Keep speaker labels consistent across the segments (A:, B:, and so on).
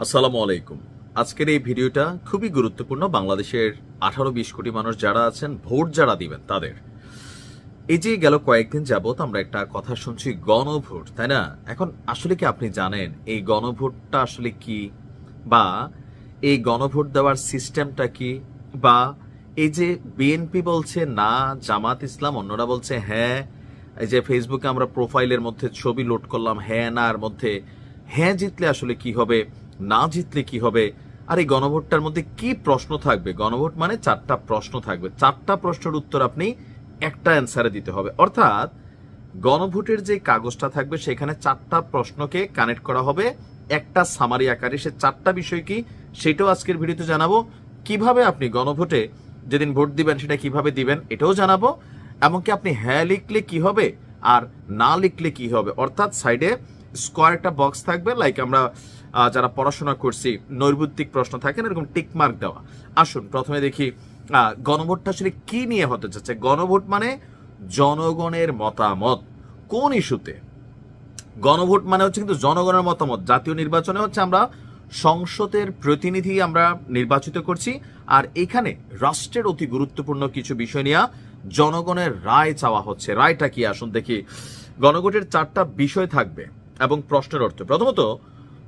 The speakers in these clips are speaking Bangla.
A: আসসালামু আলাইকুম। আজকের এই ভিডিওটা খুবই গুরুত্বপূর্ণ। বাংলাদেশের 18-20 কোটি মানুষ যারা আছেন, ভোট যারা দিবেন তাদের। এই যে গেল কয়েকদিন যাবত আমরা একটা কথা শুনছি, গণভোট, তাই না? এখন আসলে কি আপনি জানেন এই গণভোটটা আসলে কি, বা এই গণভোট দেওয়ার সিস্টেমটা কি, বা এই যে বিএনপি বলছে না, জামাত ইসলাম অন্যরা বলছে হ্যাঁ, এই যে ফেসবুকে আমরা প্রোফাইলের মধ্যে ছবি লোড করলাম হ্যাঁ না এর মধ্যে, হ্যাঁ জিতলে আসলে কি হবে, না জিতলে কি হবে, আর এই গণভোটটার মধ্যে কি প্রশ্ন থাকবে? গণভোট মানে 4টা প্রশ্ন থাকবে, 4টা প্রশ্নের উত্তর আপনি একটা অ্যান্সারে দিতে হবে। অর্থাৎ গণভোটের যে কাগজটা থাকবে সেখানে 4টা প্রশ্নকে কানেক্ট করা হবে একটা সামারি আকারে। সে 4টা বিষয় কি সেটাও আজকের ভিডিওতে জানাবো। কিভাবে আপনি গণভোটে যেদিন ভোট দিবেন সেটা কিভাবে দিবেন এটাও জানাবো। এমনকি আপনি হ্যাঁ লিখলে কি হবে আর না লিখলে কি হবে। অর্থাৎ সাইডে স্কোয়ার একটা বক্স থাকবে, লাইক আমরা যারা পড়াশোনা করছি নৈর্বৃত্তিক প্রশ্ন থাকে না, এরকম টিক মার্ক দেওয়া। আসুন প্রথমে দেখি গণভোটটা আসলে কি নিয়ে হতে যাচ্ছে। গণভোট মানে জনগণের মতামত কোন ইস্যুতে। গণভোট মানে হচ্ছে কিন্তু জনগণের মতামত। জাতীয় নির্বাচনে হচ্ছে আমরা সংসদের প্রতিনিধি আমরা নির্বাচিত করছি, আর এখানে রাষ্ট্রের অতি গুরুত্বপূর্ণ কিছু বিষয় নিয়ে জনগণের রায় চাওয়া হচ্ছে। রায়টা কি আসুন দেখি। গণভোটের 4টা বিষয় থাকবে এবং প্রশ্নের অর্থ। প্রথমত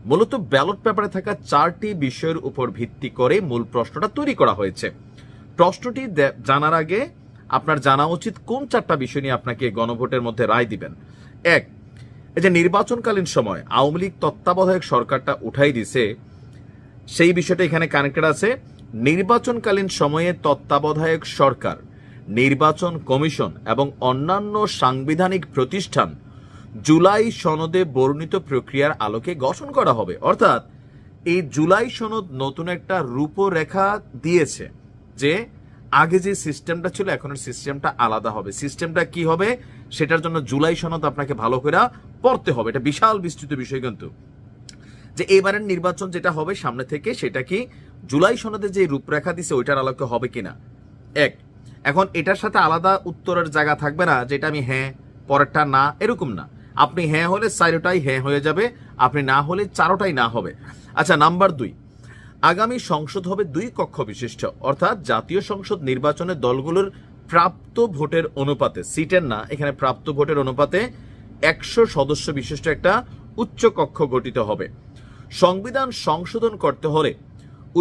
A: মূলত ব্যালট পেপারে থাকা 4টি বিষয়ের উপর ভিত্তি করে মূল প্রশ্নটা তৈরি করা হয়েছে। প্রশ্নটি জানার আগে আপনার জানা উচিত কোন 4টা বিষয় নিয়ে আপনাকে গণভোটের মধ্যে রায় দিবেন। এক, এই যে নির্বাচনকালীন সময় আওয়ামী লীগ তত্ত্বাবধায়ক সরকারটা উঠাই দিছে, সেই বিষয়টা এখানে কানেক্টেড আছে। নির্বাচনকালীন সময়ে তত্ত্বাবধায়ক সরকার, নির্বাচন কমিশন এবং অন্যান্য সাংবিধানিক প্রতিষ্ঠান জুলাই সনদে বর্ণিত প্রক্রিয়ার আলোকে গঠন করা হবে। অর্থাৎ এই জুলাই সনদ নতুন একটা রূপরেখা দিয়েছে যে আগে যে সিস্টেমটা ছিল এখনের সিস্টেমটা আলাদা হবে। সিস্টেমটা কি হবে সেটার জন্য জুলাই সনদ আপনাকে ভালো করে পড়তে হবে। এটা বিশাল বিস্তৃত বিষয়, কিন্তু যে এবারের নির্বাচন যেটা হবে সামনে থেকে সেটা কি জুলাই সনদে যে রূপরেখা দিছে ওইটার আলোকে হবে কিনা। এক, এখন এটার সাথে আলাদা উত্তরের জায়গা থাকবে না, যেটা আমি হ্যাঁ পরেরটা না, এরকম না। আপনি হ্যাঁ হলে 4টাই হ্যাঁ হয়ে যাবে, আপনি না হলে 4টাই না হবে। আচ্ছা, নাম্বার 2, আগামী সংসদ হবে 2 কক্ষ বিশিষ্ট। অর্থাৎ জাতীয় সংসদ নির্বাচনে দলগুলোর প্রাপ্ত ভোটের অনুপাতে, সিটের না, এখানে প্রাপ্ত ভোটের অনুপাতে 100 সদস্য বিশিষ্ট একটা উচ্চ কক্ষ গঠিত হবে। সংবিধান সংশোধন করতে হলে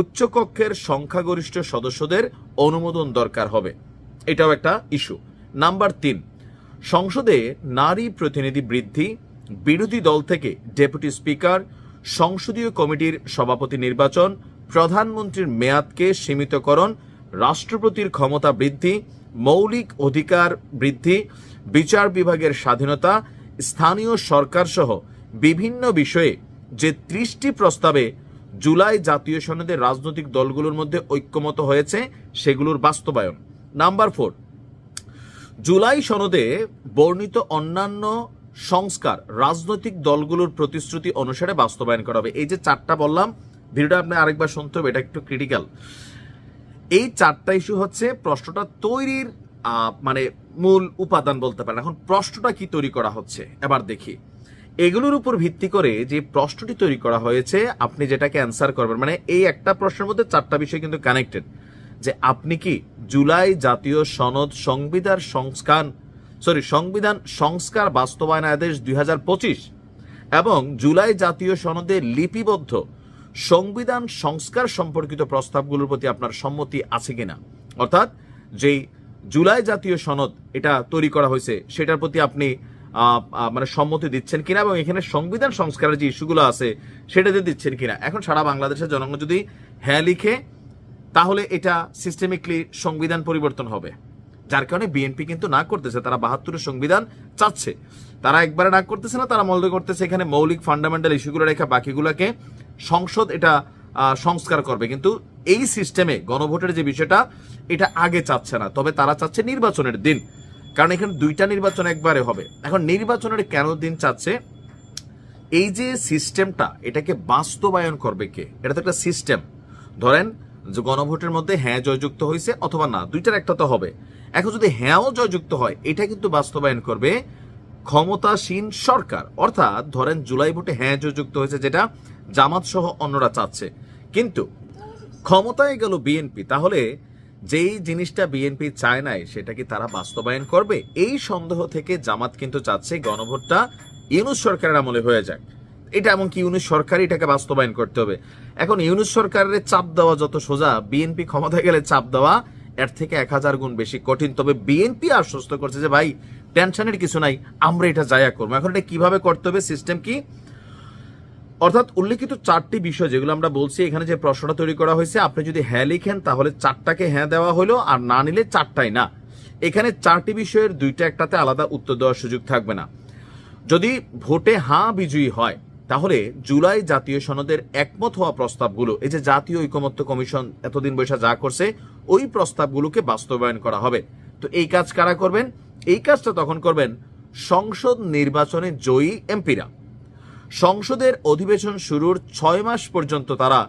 A: উচ্চকক্ষের সংখ্যাগরিষ্ঠ সদস্যদের অনুমোদন দরকার হবে, এটাও একটা ইস্যু। নাম্বার 3, সংসদে নারী প্রতিনিধি বৃদ্ধি, বিরোধী দল থেকে ডেপুটি স্পিকার, সংসদীয় কমিটির সভাপতি নির্বাচন, প্রধানমন্ত্রীর মেয়াদকে সীমিতকরণ, রাষ্ট্রপতির ক্ষমতা বৃদ্ধি, মৌলিক অধিকার বৃদ্ধি, বিচার বিভাগের স্বাধীনতা, স্থানীয় সরকার সহ বিভিন্ন বিষয়ে যে 30টি প্রস্তাবে জুলাই জাতীয় সনদে রাজনৈতিক দলগুলোর মধ্যে ঐক্যমত হয়েছে সেগুলোর বাস্তবায়ন। নাম্বার 4, জুলাই সনদে বর্ণিত অন্যান্য সংস্কার রাজনৈতিক দলগুলোর প্রতিশ্রুতি অনুসারে বাস্তবায়ন করা হবে। এই যে 4টা বললাম, ভিডিওটা আপনি আরেকবার শুনতে হবে, এটা একটু ক্রিটিক্যাল। এই 4টা ইস্যু হচ্ছে প্রশ্নটা তৈরির মানে মূল উপাদান বলতে পারেন। এখন প্রশ্নটা কি তৈরি করা হচ্ছে এবার দেখি। এগুলোর উপর ভিত্তি করে যে প্রশ্নটি তৈরি করা হয়েছে আপনি যেটাকে অ্যান্সার করবেন, মানে এই একটা প্রশ্নের মধ্যে 4টা বিষয় কিন্তু কানেক্টেড। যে আপনি কি জুলাই জাতীয় সনদ সংবিধান সংস্কার বাস্তবায়ন আদেশ 2025 এবং জুলাই জাতীয় সনদে লিপিবদ্ধ সংবিধান সংস্কার সম্পর্কিত প্রস্তাবগুলোর প্রতি আপনার সম্মতি আছে কিনা। অর্থাৎ যেই জুলাই জাতীয় সনদ এটা তৈরি করা হয়েছে সেটার প্রতি আপনি মানে সম্মতি দিচ্ছেন কিনা, এবং এখানে সংবিধান সংস্কারের যে ইস্যুগুলো আছে সেটাতে দিচ্ছেন কিনা। এখন সারা বাংলাদেশের জনগণ যদি হ্যাঁ লিখে তাহলে এটা সিস্টেমিকলি সংবিধান পরিবর্তন হবে, যার কারণে বিএনপি কিন্তু না করতেছে। তারা 72 সংবিধান চাচ্ছে, তারা একবারে না করতেছে না, তারা মনে করতেছে এখানে মৌলিক ফান্ডামেন্টাল ইস্যুগুলো রেখে বাকিগুলোকে সংসদ এটা সংস্কার করবে। কিন্তু এই সিস্টেমে গণভোটের যে বিষয়টা এটা আগে চাচ্ছে না, তবে তারা চাচ্ছে নির্বাচনের দিন, কারণ এখানে 2টা নির্বাচন একবারে হবে। এখন নির্বাচনের কেন দিন চাচ্ছে, এই যে সিস্টেমটা এটাকে বাস্তবায়ন করবে কে, এটা তো একটা সিস্টেম। ধরেন যে গণভোটের মধ্যে হ্যাঁ জয়যুক্ত হয়েছে অথবা না, 2টার একটা তো হবে। এখন যদি হ্যাঁও জয়যুক্ত হয় এটা কিন্তু বাস্তবায়ন করবে ক্ষমতাসীন সরকার। অর্থাৎ ধরেন জুলাই ভোটে হ্যাঁ জয়যুক্ত হয়েছে, যেটা জামাত সহ অন্যরা চাচ্ছে। কিন্তু ক্ষমতায় গেল বিএনপি, তাহলে যেই জিনিসটা বিএনপি চায় নাই সেটা কি তারা বাস্তবায়ন করবে? এই সন্দেহ থেকে জামাত কিন্তু চাচ্ছে গণভোটটা ইউনূস সরকারের আমলে হয়ে যাক। এটা এমনকি ইউনূস সরকারই এটাকে বাস্তবায়ন করতে হবে। এখন ইউনূস সরকারের চাপ দেওয়া যত সোজা, বিএনপি ক্ষমতায় গেলে চাপ দেওয়া এর থেকে 1000 গুণ বেশি কঠিন। তবে বিএনপি আশ্বস্ত করছে যে ভাই টেনশনের কিছু নাই, আমরা এটা জায়া করবো। এখন এটা কিভাবে করতে হবে, সিস্টেম কি? অর্থাৎ উল্লেখিত 4টি বিষয় যেগুলো আমরা বলছি, এখানে যে প্রশ্নটা তৈরি করা হয়েছে, আপনি যদি হ্যাঁ লিখেন তাহলে 4টাকে হ্যাঁ দেওয়া হলো, আর না নিলে 4টাই না। এখানে 4টি বিষয়ের 2টা একটাতে আলাদা উত্তর দেওয়ার সুযোগ থাকবে না। যদি ভোটে হাঁ বিজয়ী হয় তাহলে জুলাই জাতীয় সনদের একমত হওয়া প্রস্তাবগুলো, এই যে জাতীয় ঐকমত্য কমিশন এতদিন বৈশা যা করছে, ওই প্রস্তাবগুলোকে বাস্তবায়ন করা হবে। তো এই কাজ কারা করবেন? এই কাজটা তখন করবেন সংসদ নির্বাচনে জয়ী এমপিরা। সংসদের অধিবেশন শুরুর 6 মাস পর্যন্ত তারা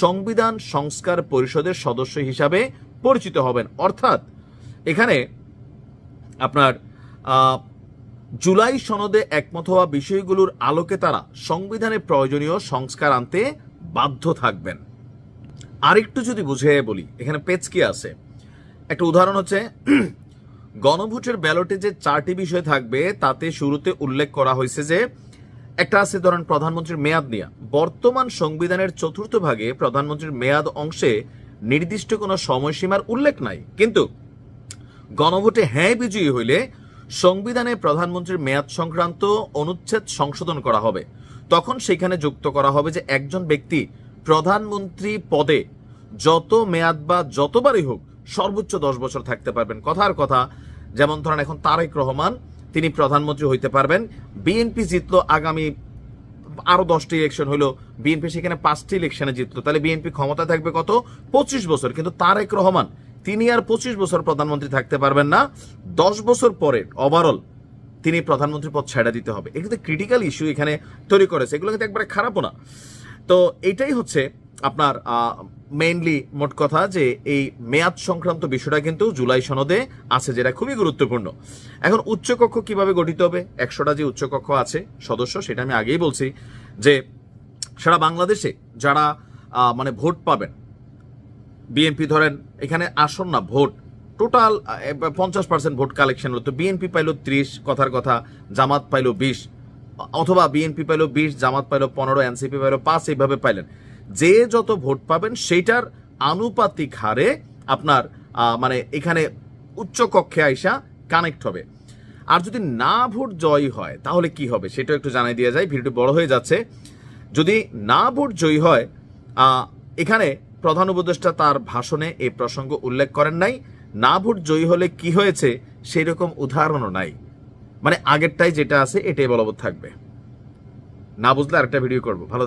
A: সংবিধান সংস্কার পরিষদের সদস্য হিসাবে পরিচিত হবেন। অর্থাৎ এখানে আপনার জুলাই সনদে একমত হওয়া বিষয়গুলোর আলোকে তারা সংবিধানে প্রয়োজনীয় সংস্কার আনতে বাধ্য থাকবেন। আরেকটু যদি বুঝিয়ে বলি, এখানে পেজ কি আছে, একটা উদাহরণ হচ্ছে গণভোটের ব্যালটে যে 4টি বিষয় থাকবে তাতে শুরুতে উল্লেখ করা হয়েছে যে একটা আছে ধরেন প্রধানমন্ত্রীর মেয়াদ নিয়ে। বর্তমান সংবিধানের 4র্থ ভাগে প্রধানমন্ত্রীর মেয়াদ অংশে নির্দিষ্ট কোনো সময়সীমার উল্লেখ নাই, কিন্তু গণভোটে হ্যাঁ বিজয়ী হইলে সংবিধানে প্রধানমন্ত্রীর মেয়াদ সংক্রান্ত অনুচ্ছেদ সংশোধন করা হবে। তখন সেখানে যুক্ত করা হবে যে একজন ব্যক্তি প্রধানমন্ত্রী পদে যত মেয়াদ বা যতবারই হোক সর্বোচ্চ 10 বছর থাকতে পারবেন। কথার কথা, যেমন ধরেন এখন তারেক রহমান, তিনি প্রধানমন্ত্রী হইতে পারবেন। বিএনপি জিতলো, আগামী আরো 10টি ইলেকশন হইলো, বিএনপি সেখানে 5টি ইলেকশনে জিতলো, তাহলে বিএনপি ক্ষমতা থাকবে কত? 25 বছর। কিন্তু তারেক রহমান তিনি আর 25 বছর প্রধানমন্ত্রী থাকতে পারবেন না। 10 বছর পরে ওভারঅল তিনি প্রধানমন্ত্রী পদ ছেড়ে দিতে হবে। এগুলো ক্রিটিক্যাল ইস্যু এখানে তৈরি করেছে, এগুলো কিন্তু একবারে খারাপও না। তো এটাই হচ্ছে আপনার মেইনলি মোট কথা, যে এই মেয়াদ সংক্রান্ত বিষয়টা কিন্তু জুলাই সনদে আছে, যেটা খুবই গুরুত্বপূর্ণ। এখন উচ্চকক্ষ কিভাবে গঠিত হবে? 100টা যে উচ্চকক্ষ আছে সদস্য, সেটা আমি আগেই বলছি যে সারা বাংলাদেশে যারা মানে ভোট পাবেন, বিএনপি ধরেন এখানে আসন না ভোট টোটাল 50% ভোট কালেকশন হলো, তো বিএনপি পাইলো 30, কথার কথা জামাত পাইলো 20, অথবা বিএনপি পাইলো 20, জামাত পাইলো 15, এনসিপি পাইলো 5, এইভাবে পাইলেন। যে যত ভোট পাবেন সেইটার আনুপাতিক হারে আপনার মানে এখানে উচ্চ কক্ষে আইসা কানেক্ট হবে। আর যদি না ভোট জয়ী হয় তাহলে কি হবে সেটা একটু জানাই দিয়ে যায়, ভিডিওটি বড় হয়ে যাচ্ছে। যদি না ভোট জয়ী হয়, এখানে প্রধান উপদেষ্টা তার ভাষণে এই প্রসঙ্গ উল্লেখ করেন নাই। না ভোট জয়ী হলে কি হয়েছে সেই রকম উদাহরণও নাই, মানে আগেরটাই যেটা আছে এটাই বলবৎ থাকবে। না বুঝলে আরেকটা ভিডিও করবো। ভালো।